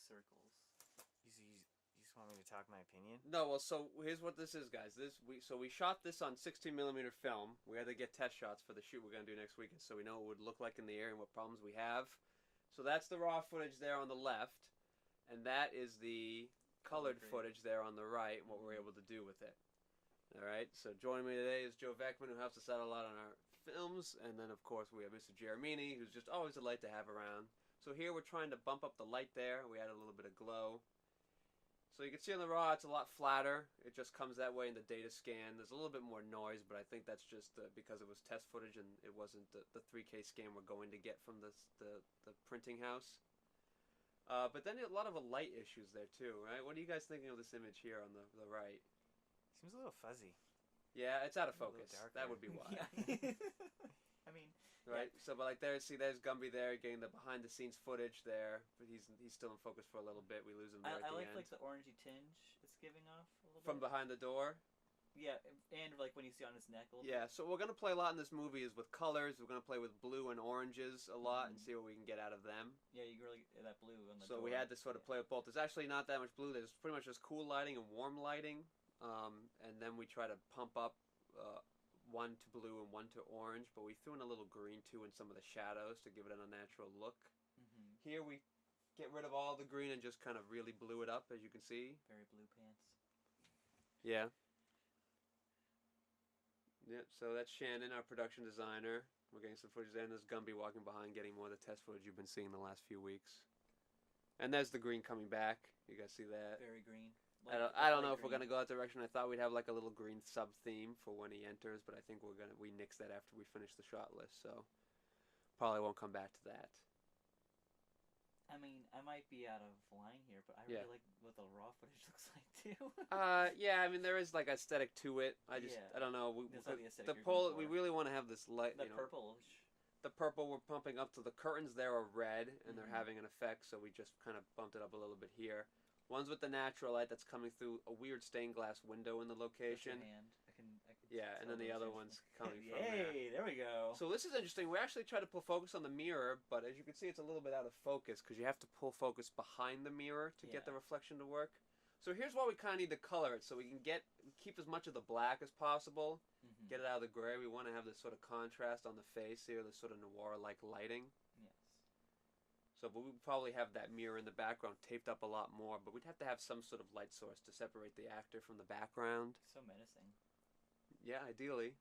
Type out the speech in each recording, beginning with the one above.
circles. You just want me to talk my opinion? No, well, so here's what this is, guys. We shot this on 16mm film. We had to get test shots for the shoot we're gonna do next weekend, so we know what it would look like in the air and what problems we have. So that's the raw footage there on the left, and that is the colored footage there on the right, and what we're able to do with it. All right. So joining me today is Joe Vekeman, who helps us out a lot on our films, and then of course we have Mr. Geromini, who's just always a light to have around. So here we're trying to bump up the light there. We add a little bit of glow. So you can see on the raw, it's a lot flatter. It just comes that way in the data scan. There's a little bit more noise, but I think that's just because it was test footage and it wasn't the 3K scan we're going to get from the printing house. But then a lot of light issues there too, right? What are you guys thinking of this image here on the right? Seems a little fuzzy. Yeah, it's out of focus. That would be why. I mean, right. Yeah. So, but like there's Gumby there getting the behind the scenes footage there, but he's still in focus for a little bit. We lose him there at the end. I like the orangey tinge it's giving off a little bit. From behind the door. Yeah, and like when you see on his neck a little bit. Yeah, so we're gonna play a lot in this movie is with colors. We're gonna play with blue and oranges a lot and see what we can get out of them. Yeah, you really that blue on the So door. we had to sort of play with both. There's actually not that much blue. There's pretty much just cool lighting and warm lighting, and then we try to pump up. One to blue and one to orange, but we threw in a little green too in some of the shadows to give it an unnatural look. Here we get rid of all the green and just kind of really blew it up, as you can see. Very blue pants. Yeah. Yep, so that's Shannon, our production designer. We're getting some footage there, and there's Gumby walking behind getting more of the test footage you've been seeing the last few weeks. And there's the green coming back. You guys see that? Very green. I don't know if we're gonna go that direction. I thought we'd have like a little green sub theme for when he enters, but I think we nix that after we finish the shot list, so probably won't come back to that. I mean, I might be out of line here, but I really like what the raw footage looks like too. Yeah, I mean there is like aesthetic to it. I don't know. We really want to have this light. The purplish. The purple we're pumping up to the curtains there are red and they're having an effect, so we just kind of bumped it up a little bit here. One's with the natural light that's coming through a weird stained glass window in the location. I can yeah, and then the other one's coming from there. Hey, there we go. So this is interesting. We actually try to pull focus on the mirror, but as you can see, it's a little bit out of focus because you have to pull focus behind the mirror to get the reflection to work. So here's why we kind of need to color it, so we can keep as much of the black as possible, get it out of the gray. We want to have this sort of contrast on the face here, this sort of noir-like lighting. Yes. So, but we would probably have that mirror in the background taped up a lot more, but we'd have to have some sort of light source to separate the actor from the background. So menacing. Yeah, ideally.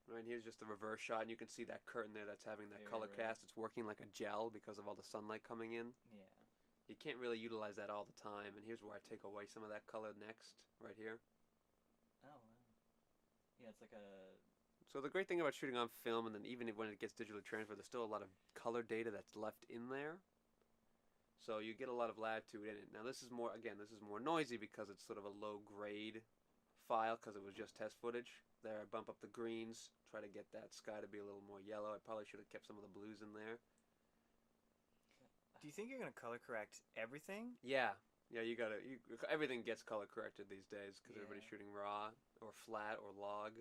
Right, here's just the reverse shot, and you can see that curtain there that's having that color cast. It's working like a gel because of all the sunlight coming in. Yeah. You can't really utilize that all the time, and here's where I take away some of that color next, right here. Oh, wow. Yeah, it's like a... So the great thing about shooting on film, and then even when it gets digitally transferred, there's still a lot of color data that's left in there. So you get a lot of latitude in it. Now this is more noisy because it's sort of a low grade file because it was just test footage. There I bump up the greens, try to get that sky to be a little more yellow. I probably should have kept some of the blues in there. Do you think you're going to color correct everything? Yeah. Yeah, everything gets color corrected these days because everybody's shooting raw or flat or log.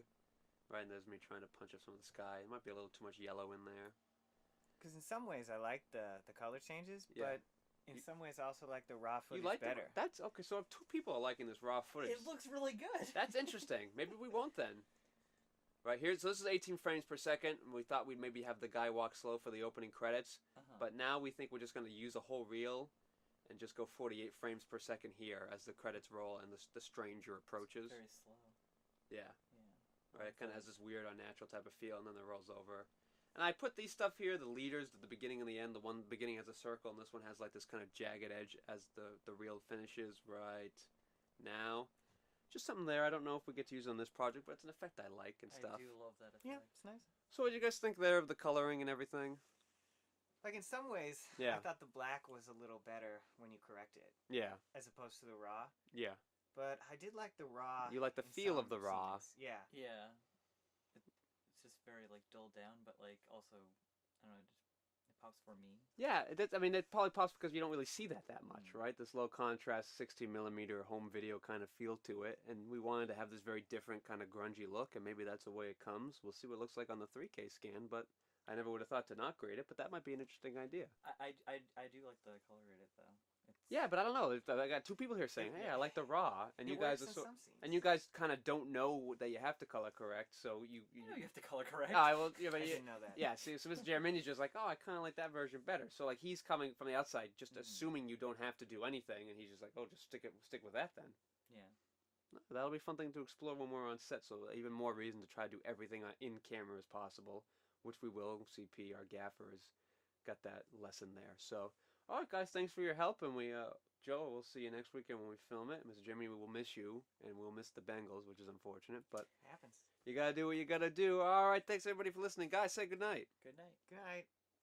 Right, and there's me trying to punch up some of the sky. It might be a little too much yellow in there. Because in some ways I like the color changes, but in some ways I also like the raw footage better. That's okay, so if two people are liking this raw footage. It looks really good. That's interesting. Maybe we won't then. Right here, so this is 18 frames per second, and we thought we'd maybe have the guy walk slow for the opening credits. But now we think we're just going to use a whole reel and just go 48 frames per second here as the credits roll and the stranger approaches. It's very slow. Yeah. Right, it kind of has this weird, unnatural type of feel, and then it rolls over. And I put these stuff here, the leaders, the beginning and the end. The one beginning has a circle, and this one has like this kind of jagged edge as the reel finishes right now. Just something there. I don't know if we get to use it on this project, but it's an effect I like and stuff. I do love that effect. Yeah, it's nice. So what do you guys think there of the coloring and everything? Like in some ways, I thought the black was a little better when you correct it. Yeah. As opposed to the raw. Yeah. But I did like the raw. You like the feel of the raw. Yeah. Yeah. It's just very like dulled down, but like also, I don't know, it pops for me. Yeah, it probably pops because you don't really see that much, right? This low contrast 16mm home video kind of feel to it, and we wanted to have this very different kind of grungy look, and maybe that's the way it comes. We'll see what it looks like on the 3K scan, but I never would have thought to not grade it, but that might be an interesting idea. I do like the color graded though. Yeah, but I don't know. I got two people here saying, "Hey, I like the raw," and you guys kind of don't know that you have to color correct. So you know you have to color correct. I will. Yeah, I didn't know that. Yeah. See, so Mr. Geromini's just like, "Oh, I kind of like that version better." So like he's coming from the outside, just assuming you don't have to do anything, and he's just like, "Oh, just stick with that then." Yeah. That'll be a fun thing to explore when we're on set. So even more reason to try to do everything in camera as possible, which we will. CP, our gaffer, has got that lesson there. So. All right, guys, thanks for your help, and Joe, we'll see you next weekend when we film it. Mr. Geromini, we will miss you, and we'll miss the Bengals, which is unfortunate, but it happens. You gotta do what you gotta do. All right, thanks everybody for listening. Guys, say good night. Good night. Good night.